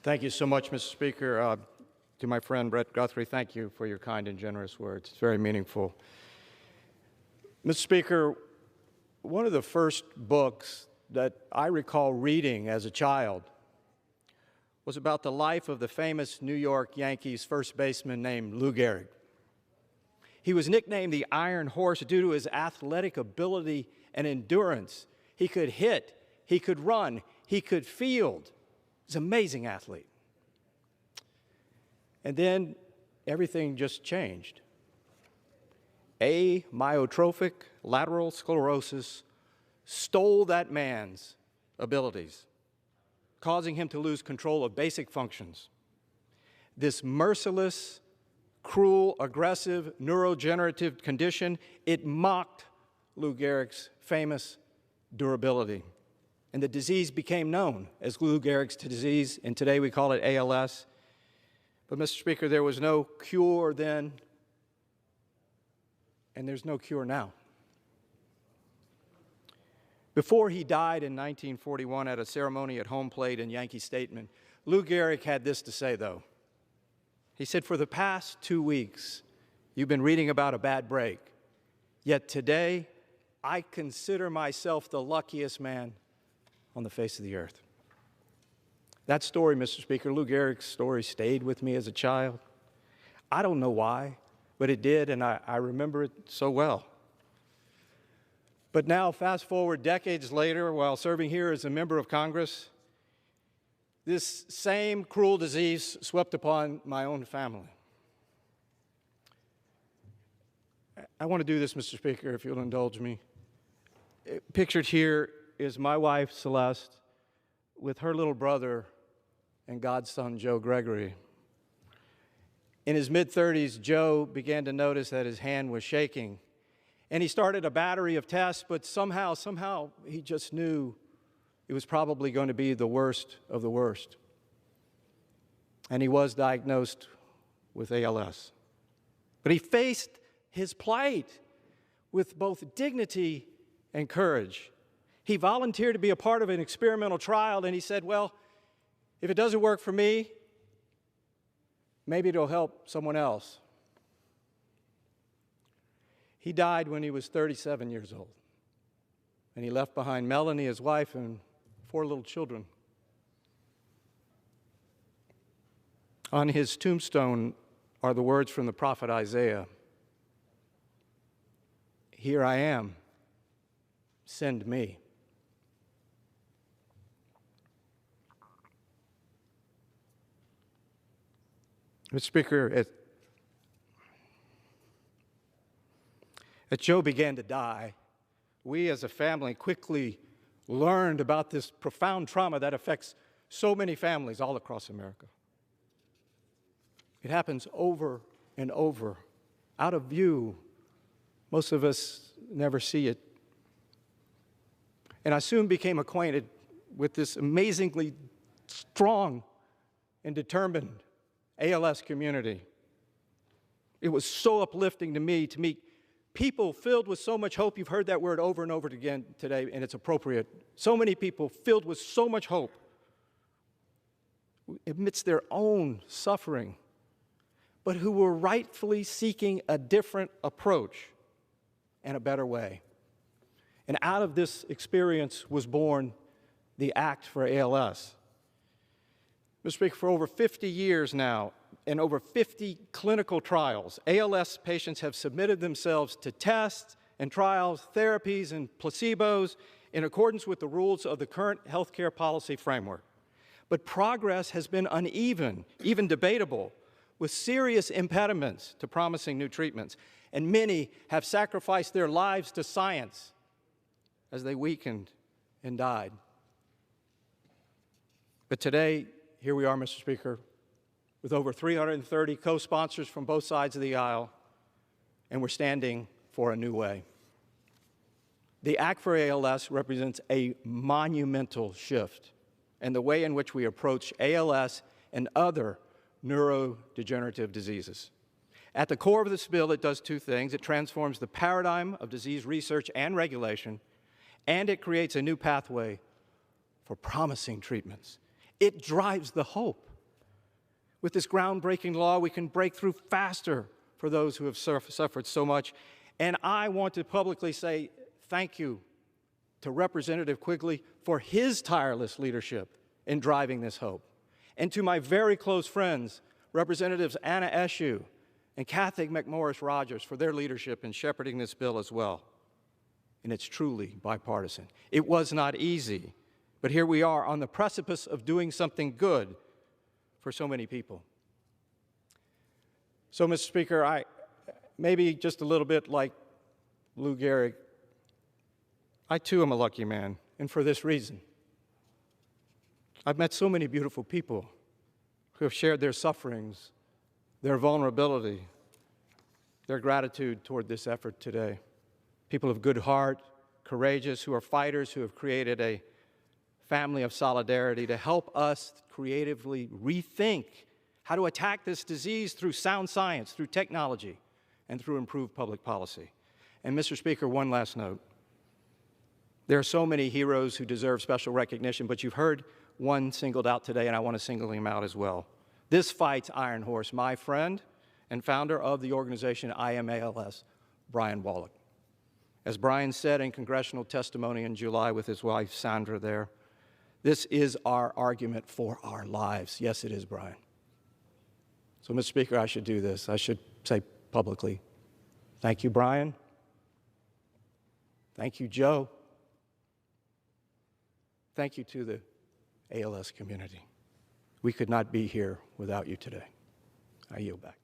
Thank you so much, Mr. Speaker. To my friend Brett Guthrie, thank you for your kind and generous words. It's very meaningful. Mr. Speaker, one of the first books that I recall reading as a child was about the life of the famous New York Yankees first baseman named Lou Gehrig. He was nicknamed the Iron Horse due to his athletic ability and endurance. He could hit, he could run, he could field. He's an amazing athlete. And then everything just changed. Amyotrophic lateral sclerosis stole that man's abilities, causing him to lose control of basic functions. This merciless, cruel, aggressive neurodegenerative condition, it mocked Lou Gehrig's famous durability. And the disease became known as Lou Gehrig's disease, and today we call it ALS. But, Mr. Speaker, there was no cure then, and there's no cure now. Before he died in 1941 at a ceremony at home plate in Yankee Stadium, Lou Gehrig had this to say, though. He said, "For the past 2 weeks, you've been reading about a bad break, yet today I consider myself the luckiest man on the face of the earth." That story, Mr. Speaker, Lou Gehrig's story, stayed with me as a child. I don't know why, but it did, and I remember it so well. But now, fast forward decades later, while serving here as a member of Congress, this same cruel disease swept upon my own family. I want to do this, Mr. Speaker, if you'll indulge me. Pictured here is my wife, Celeste, with her little brother and godson, Joe Gregory. In his mid-30s, Joe began to notice that his hand was shaking. And he started a battery of tests, but somehow he just knew it was probably going to be the worst of the worst. And he was diagnosed with ALS. But he faced his plight with both dignity and courage. He volunteered to be a part of an experimental trial, and he said, well, if it doesn't work for me, maybe it'll help someone else. He died when he was 37 years old, and he left behind Melanie, his wife, and 4 little children. On his tombstone are the words from the prophet Isaiah. "Here I am, send me." Mr. Speaker, as Joe began to die, we as a family quickly learned about this profound trauma that affects so many families all across America. It happens over and over, out of view. Most of us never see it. And I soon became acquainted with this amazingly strong and determined ALS community. It was so uplifting to me to meet people filled with so much hope. You've heard that word over and over again today, and it's appropriate. So many people filled with so much hope amidst their own suffering, but who were rightfully seeking a different approach and a better way. And out of this experience was born the Act for ALS. Mr. Speaker, for over 50 years now, in over 50 clinical trials, ALS patients have submitted themselves to tests and trials, therapies and placebos in accordance with the rules of the current healthcare policy framework. But progress has been uneven, even debatable, with serious impediments to promising new treatments. And many have sacrificed their lives to science as they weakened and died. But today, here we are, Mr. Speaker, with over 330 co-sponsors from both sides of the aisle, and we're standing for a new way. The Act for ALS represents a monumental shift in the way in which we approach ALS and other neurodegenerative diseases. At the core of this bill, it does 2 things. It transforms the paradigm of disease research and regulation, and it creates a new pathway for promising treatments. It drives the hope With this groundbreaking law, we can break through faster for those who have suffered so much. And I want to publicly say thank you to Representative Quigley for his tireless leadership in driving this hope. And to my very close friends, Representatives Anna Eshoo and Kathy McMorris Rogers, for their leadership in shepherding this bill as well. And it's truly bipartisan. It was not easy, but here we are on the precipice of doing something good for so many people. So, Mr. Speaker, maybe just a little bit like Lou Gehrig, I too am a lucky man, and for this reason. I've met so many beautiful people who have shared their sufferings, their vulnerability, their gratitude toward this effort today. People of good heart, courageous, who are fighters, who have created a family of solidarity to help us creatively rethink how to attack this disease through sound science, through technology, and through improved public policy. And Mr. Speaker, one last note. There are so many heroes who deserve special recognition, but you've heard one singled out today, and I want to single him out as well. This fight's Iron Horse, my friend and founder of the organization I Am ALS, Brian Wallach. As Brian said in congressional testimony in July with his wife, Sandra, there, this is our argument for our lives. Yes, it is, Brian. So, Mr. Speaker, I should do this. I should say publicly, thank you, Brian. Thank you, Joe. Thank you to the ALS community. We could not be here without you today. I yield back.